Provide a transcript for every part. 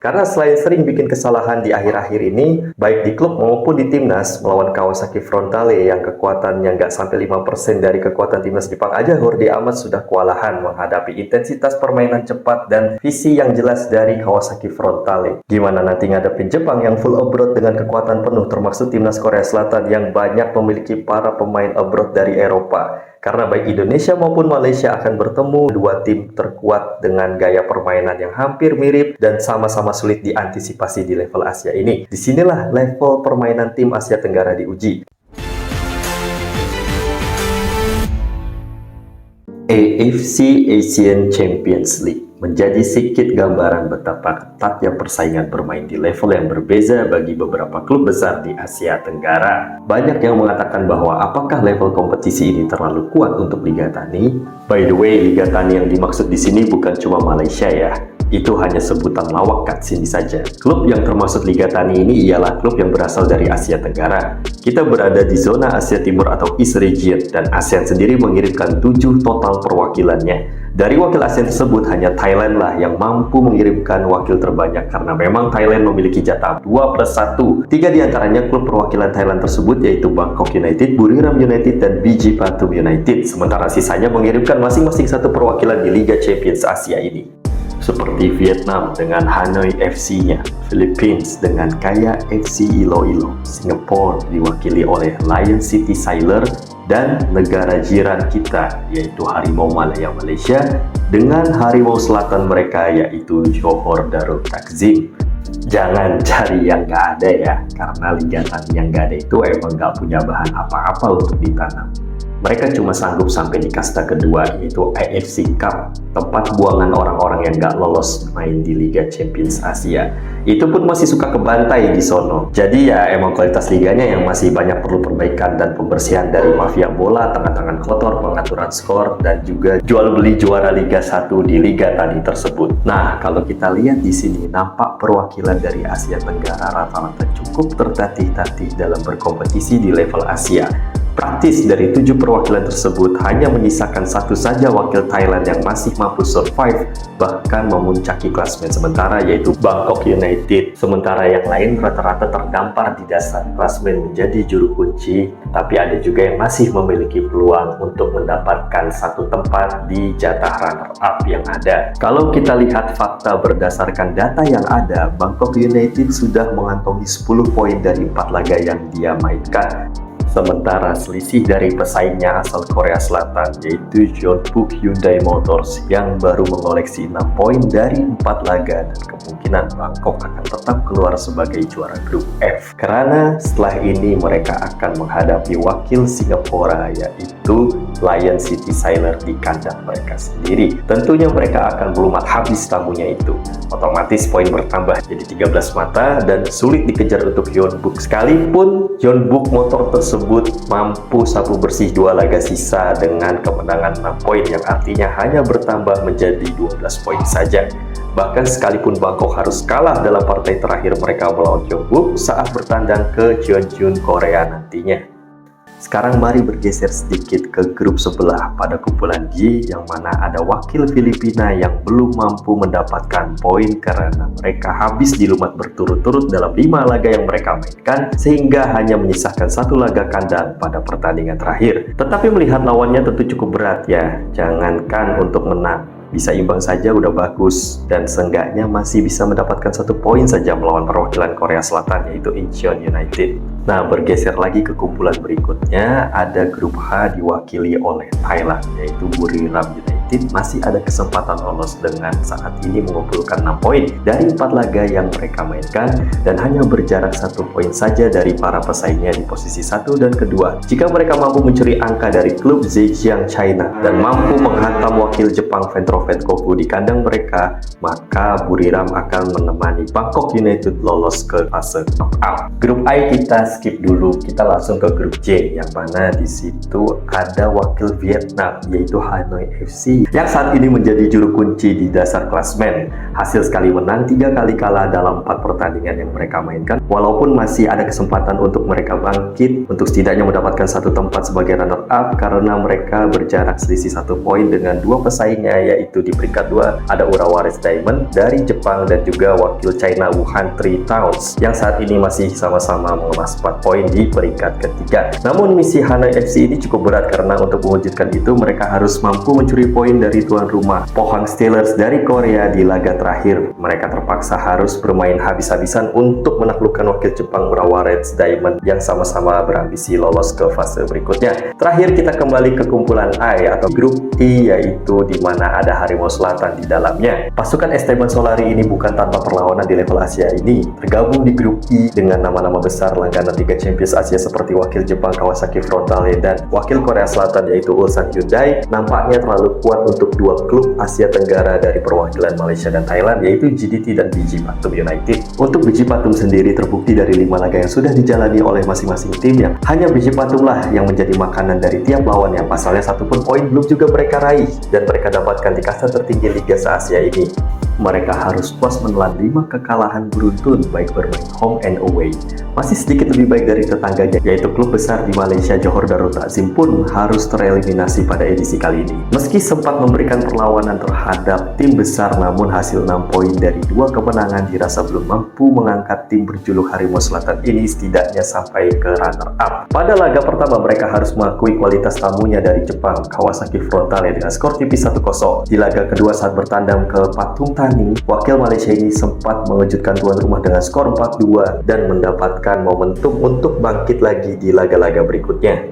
Karena selain sering bikin kesalahan di akhir-akhir ini, baik di klub maupun di timnas, melawan Kawasaki Frontale yang kekuatannya nggak sampai 5% dari kekuatan timnas Jepang aja, Horde Ahmad sudah kewalahan menghadapi intensitas permainan cepat dan visi yang jelas dari Kawasaki Frontale. Gimana nanti ngadepin Jepang yang full abroad dengan kekuatan penuh, termasuk timnas Korea Selatan yang banyak memiliki para pemain abroad dari Eropa. Karena baik Indonesia maupun Malaysia akan bertemu dua tim terkuat dengan gaya permainan yang hampir mirip dan sama-sama sulit diantisipasi di level Asia ini. Disinilah level permainan tim Asia Tenggara diuji. AFC Asian Champions League menjadi sedikit gambaran betapa ketatnya persaingan bermain di level yang berbeza bagi beberapa klub besar di Asia Tenggara. Banyak yang mengatakan bahwa apakah level kompetisi ini terlalu kuat untuk Liga Tani? By the way, Liga Tani yang dimaksud di sini bukan cuma Malaysia ya. Itu hanya sebutan lawak kat sini saja. Klub yang termasuk Liga Tani ini ialah klub yang berasal dari Asia Tenggara. Kita berada di zona Asia Timur atau East Region, dan ASEAN sendiri mengirimkan 7 total perwakilannya. Dari wakil ASEAN tersebut, hanya Thailand lah yang mampu mengirimkan wakil terbanyak karena memang Thailand memiliki jatah 2+1. 3 diantaranya klub perwakilan Thailand tersebut yaitu Bangkok United, Buriram United, dan Biji Patum United. Sementara sisanya mengirimkan masing-masing 1 perwakilan di Liga Champions Asia ini. Seperti Vietnam dengan Hanoi FC-nya, Philippines dengan Kaya FC Iloilo, Singapura diwakili oleh Lion City Sailor, dan negara jiran kita yaitu Harimau Malaya Malaysia dengan Harimau Selatan mereka yaitu Johor Darul Takzim. Jangan cari yang nggak ada ya, karena Liga Tani yang nggak ada itu emang nggak punya bahan apa-apa untuk ditanam. Mereka cuma sanggup sampai di kasta kedua, yaitu AFC Cup, tempat buangan orang-orang yang nggak lolos main di Liga Champions Asia. Itu pun masih suka kebantai di sono. Jadi ya emang kualitas liganya yang masih banyak perlu perbaikan dan pembersihan dari mafia bola, tangan-tangan kotor, pengaturan skor, dan juga jual beli juara Liga 1 di Liga Tani tersebut. Nah, kalau kita lihat di sini, nampak perwakilan dari Asia Tenggara rata-rata cukup tertatih-tatih dalam berkompetisi di level Asia. Praktis dari 7 perwakilan tersebut hanya menyisakan 1 saja wakil Thailand yang masih mampu survive bahkan memuncaki klasmen sementara yaitu Bangkok United. Sementara yang lain rata-rata terdampar di dasar klasmen menjadi juru kunci, tapi ada juga yang masih memiliki peluang untuk mendapatkan 1 tempat di jatah runner-up yang ada. Kalau kita lihat fakta berdasarkan data yang ada, Bangkok United sudah mengantongi 10 poin dari 4 laga yang dia mainkan. Sementara selisih dari pesaingnya asal Korea Selatan yaitu Jeonbuk Hyundai Motors yang baru mengoleksi 6 poin dari 4 laga, dan kemungkinan Bangkok akan tetap keluar sebagai juara grup F. Karena setelah ini mereka akan menghadapi wakil Singapura yaitu Lion City Sailor di kandang mereka sendiri. Tentunya mereka akan melumat habis tamunya itu. Otomatis poin bertambah jadi 13 mata dan sulit dikejar untuk Jeonbuk. Sekalipun Jeonbuk Motor tersebut mampu sapu bersih 2 laga sisa dengan kemenangan 6 poin yang artinya hanya bertambah menjadi 12 poin saja. Bahkan sekalipun Bangkok harus kalah dalam partai terakhir mereka melawan Jeonbuk saat bertandang ke Jeonjun Korea nantinya. Sekarang mari bergeser sedikit ke grup sebelah pada kumpulan G yang mana ada wakil Filipina yang belum mampu mendapatkan poin karena mereka habis dilumat berturut-turut dalam 5 laga yang mereka mainkan sehingga hanya menyisakan 1 laga kandang pada pertandingan terakhir. Tetapi melihat lawannya tentu cukup berat ya, jangankan untuk menang. Bisa imbang saja udah bagus, dan seenggaknya masih bisa mendapatkan 1 poin saja melawan perwakilan Korea Selatan yaitu Incheon United. Nah, bergeser lagi ke kumpulan berikutnya, ada grup H diwakili oleh Thailand yaitu Buriram United. Masih ada kesempatan lolos dengan saat ini mengumpulkan 6 poin dari 4 laga yang mereka mainkan dan hanya berjarak 1 poin saja dari para pesaingnya di posisi 1 dan kedua. Jika mereka mampu mencuri angka dari klub Zhejiang China dan mampu menghantam wakil Jepang Ventrovet Kofu di kandang mereka, maka Buriram akan menemani Bangkok United lolos ke fase knockout. Grup I kita skip dulu, kita langsung ke grup J yang mana di situ ada wakil Vietnam yaitu Hanoi FC FC yang saat ini menjadi juru kunci di dasar klasmen. Hasil sekali menang, 3 kali kalah dalam 4 pertandingan yang mereka mainkan. Walaupun masih ada kesempatan untuk mereka bangkit untuk setidaknya mendapatkan satu tempat sebagai runner up karena mereka berjarak selisih 1 poin dengan 2 pesaingnya, yaitu di peringkat 2 ada Urawa Red Diamond dari Jepang dan juga wakil China Wuhan Three Towns yang saat ini masih sama-sama mengemas 4 poin di peringkat ketiga. Namun misi Hanoi FC ini cukup berat karena untuk mewujudkan itu mereka harus mampu mencuri poin dari tuan rumah Pohang Steelers dari Korea di laga terakhir. Mereka terpaksa harus bermain habis-habisan untuk menaklukkan wakil Jepang Urawa Red Diamond yang sama-sama berambisi lolos ke fase berikutnya. Terakhir kita kembali ke kumpulan I atau grup I, yaitu di mana ada Harimau Selatan di dalamnya. Pasukan Esteban Solari ini bukan tanpa perlawanan di level Asia ini. Tergabung di grup I dengan nama-nama besar langganan Liga Champions Asia seperti wakil Jepang Kawasaki Frontale dan wakil Korea Selatan yaitu Ulsan Hyundai, nampaknya terlalu kuat untuk 2 klub Asia Tenggara dari perwakilan Malaysia dan Thailand yaitu GDT dan Biji Patum United. Untuk Biji Patum sendiri terbukti dari 5 laga yang sudah dijalani oleh masing-masing timnya. Hanya Biji Patum lah yang menjadi makanan dari tiap lawan yang pasalnya 1 pun poin belum juga mereka raih dan mereka dapatkan di kasta tertinggi Liga se-Asia ini. Mereka harus puas menelan 5 kekalahan beruntun baik bermain home and away. Masih sedikit lebih baik dari tetangganya yaitu klub besar di Malaysia Johor Darul Takzim pun harus tereliminasi pada edisi kali ini. Meski sempat memberikan perlawanan terhadap tim besar, namun hasil 6 poin dari 2 kemenangan dirasa belum mampu mengangkat tim berjuluk Harimau Selatan ini setidaknya sampai ke runner up. Pada laga pertama mereka harus mengakui kualitas tamunya dari Jepang Kawasaki Frontale dengan skor tipis 1-0. Di laga kedua saat bertandang ke Patung Tani, wakil Malaysia ini sempat mengejutkan tuan rumah dengan skor 4-2 dan mendapatkan momentum untuk bangkit lagi di laga-laga berikutnya.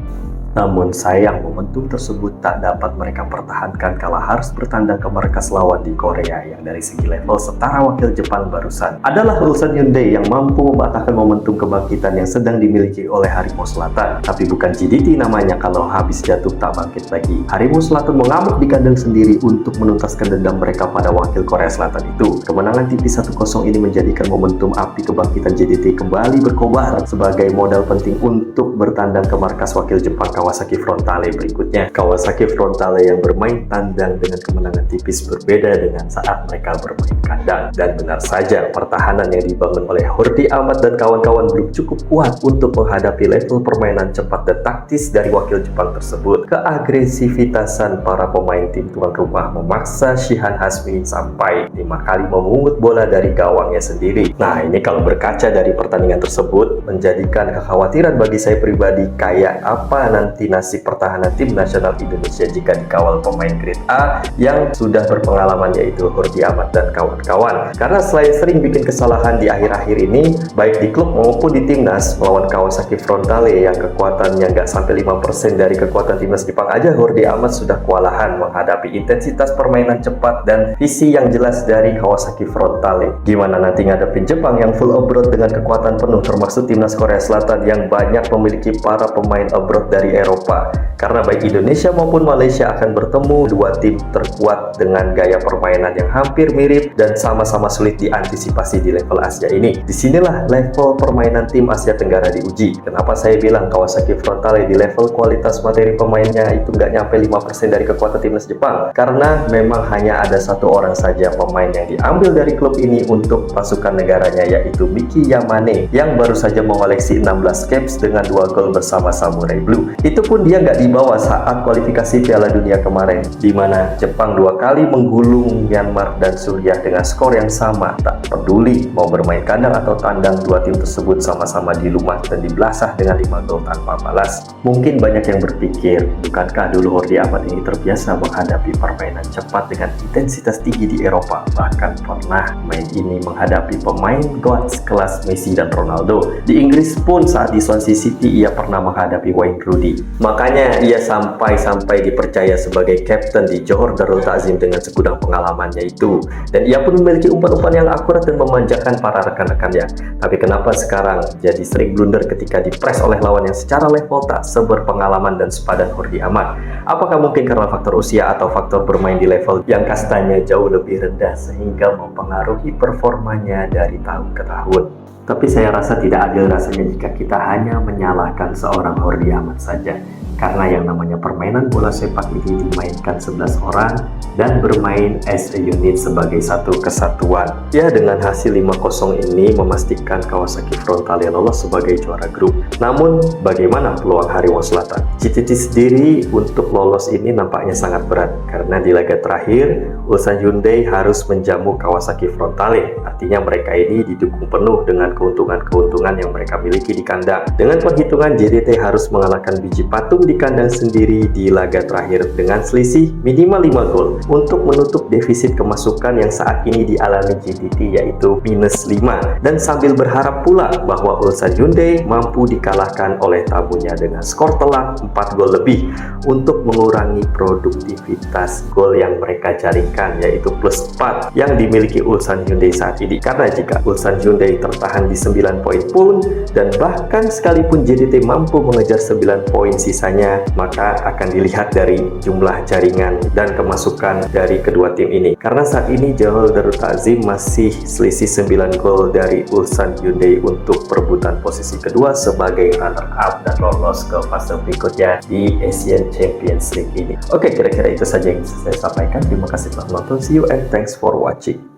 Namun sayang momentum tersebut tak dapat mereka pertahankan kala harus bertandang ke markas lawan di Korea yang dari segi level setara wakil Jepang barusan. Adalah Ulsan Hyundai yang mampu mematahkan momentum kebangkitan yang sedang dimiliki oleh Harimau Selatan. Tapi bukan GDT namanya kalau habis jatuh tak bangkit lagi. Harimau Selatan mengamuk di kandang sendiri untuk menuntaskan dendam mereka pada wakil Korea Selatan itu. Kemenangan tipis 1-0 ini menjadikan momentum api kebangkitan GDT kembali berkobar sebagai modal penting untuk bertandang ke markas wakil Jepang Kawasaki Frontale berikutnya. Kawasaki Frontale yang bermain tandang dengan kemenangan tipis berbeda dengan saat mereka bermain kandang. Dan benar saja, pertahanan yang dibangun oleh Hurdi Ahmad dan kawan-kawan belum cukup kuat untuk menghadapi level permainan cepat dan taktis dari wakil Jepang tersebut. Keagresivitasan para pemain tim tuan rumah memaksa Shihan Hasmi sampai 5 kali memungut bola dari gawangnya sendiri. Nah, ini kalau berkaca dari pertandingan tersebut menjadikan kekhawatiran bagi saya pribadi, kayak apa nanti nasib pertahanan tim nasional Indonesia jika dikawal pemain grade A yang sudah berpengalaman yaitu Hurdi Ahmad dan kawan-kawan. Karena selain sering bikin kesalahan di akhir-akhir ini baik di klub maupun di timnas melawan Kawasaki Frontale yang kekuatannya nggak sampai 5% dari kekuatan timnas Jepang aja, Hurdi Ahmad sudah kewalahan menghadapi intensitas permainan cepat dan visi yang jelas dari Kawasaki Frontale. Gimana nanti ngadepin Jepang yang full abroad dengan kekuatan penuh, termasuk timnas Korea Selatan yang banyak memiliki para pemain abroad dari Eropa. Karena baik Indonesia maupun Malaysia akan bertemu dua tim terkuat dengan gaya permainan yang hampir mirip dan sama-sama sulit diantisipasi di level Asia ini. Disinilah level permainan tim Asia Tenggara diuji. Kenapa saya bilang Kawasaki Frontale di level kualitas materi pemainnya itu nggak nyampe 5% dari kekuatan timnas Jepang? Karena memang hanya ada 1 orang saja pemain yang diambil dari klub ini untuk pasukan negaranya, yaitu Miki Yamane yang baru saja mengoleksi 16 caps dengan 2 gol bersama Samurai Blue. Itu pun dia nggak dibawa saat kualifikasi Piala Dunia kemarin, di mana Jepang 2 kali menggulung Myanmar dan Suriah dengan skor yang sama. Tak peduli mau bermain kandang atau tandang, 2 tim tersebut sama-sama dilumat dan dibelasah dengan 5 gol tanpa balas. Mungkin banyak yang berpikir, bukankah dulu Hurdi Ahmad ini terbiasa menghadapi permainan cepat dengan intensitas tinggi di Eropa? Bahkan pernah main ini menghadapi pemain goats kelas Messi dan Ronaldo. Di Inggris pun saat di Swansea City ia pernah menghadapi Wayne Rooney. Makanya ia sampai dipercaya sebagai kapten di Johor Darul Takzim dengan segudang pengalamannya itu. Dan ia pun memiliki umpan-umpan yang akurat dan memanjakan para rekan-rekannya. Tapi kenapa sekarang jadi sering blunder ketika dipres oleh lawan yang secara level tak seberpengalaman dan sepadan Hurdi Ahmad? Apakah mungkin karena faktor usia atau faktor bermain di level yang kastanya jauh lebih rendah sehingga mempengaruhi performanya dari tahun ke tahun? Tapi saya rasa tidak adil rasanya jika kita hanya menyalahkan seorang Hurdi Ahmad saja. karena yang namanya permainan bola sepak ini dimainkan 11 orang dan bermain as a unit sebagai satu kesatuan. Ya, dengan hasil 5-0 ini memastikan Kawasaki Frontale lolos sebagai juara grup. Namun, bagaimana peluang Harimau Selatan? GTT sendiri untuk lolos ini nampaknya sangat berat karena di laga terakhir Ulsan Hyundai harus menjamu Kawasaki Frontale. Artinya mereka ini didukung penuh dengan keuntungan-keuntungan yang mereka miliki di kandang. Dengan perhitungan JDT harus mengalahkan biji patung di kandang sendiri di laga terakhir dengan selisih minimal 5 gol untuk menutup defisit kemasukan yang saat ini dialami JDT yaitu -5, dan sambil berharap pula bahwa Ulsan Hyundai mampu dikalahkan oleh tamunya dengan skor telak 4 gol lebih untuk mengurangi produktivitas gol yang mereka jaringkan yaitu +4 yang dimiliki Ulsan Hyundai saat ini. Karena jika Ulsan Hyundai tertahan di 9 poin pun dan bahkan sekalipun JDT mampu mengejar 9 poin sisanya, maka akan dilihat dari jumlah jaringan dan kemasukan dari kedua tim ini. Karena saat ini Johor Darul Takzim masih selisih 9 gol dari Ulsan Hyundai untuk perebutan posisi kedua sebagai runner up dan lolos ke fase berikutnya di Asian Champions League ini. Oke, kira-kira itu saja yang bisa saya sampaikan. Terima kasih telah menonton. See you and thanks for watching.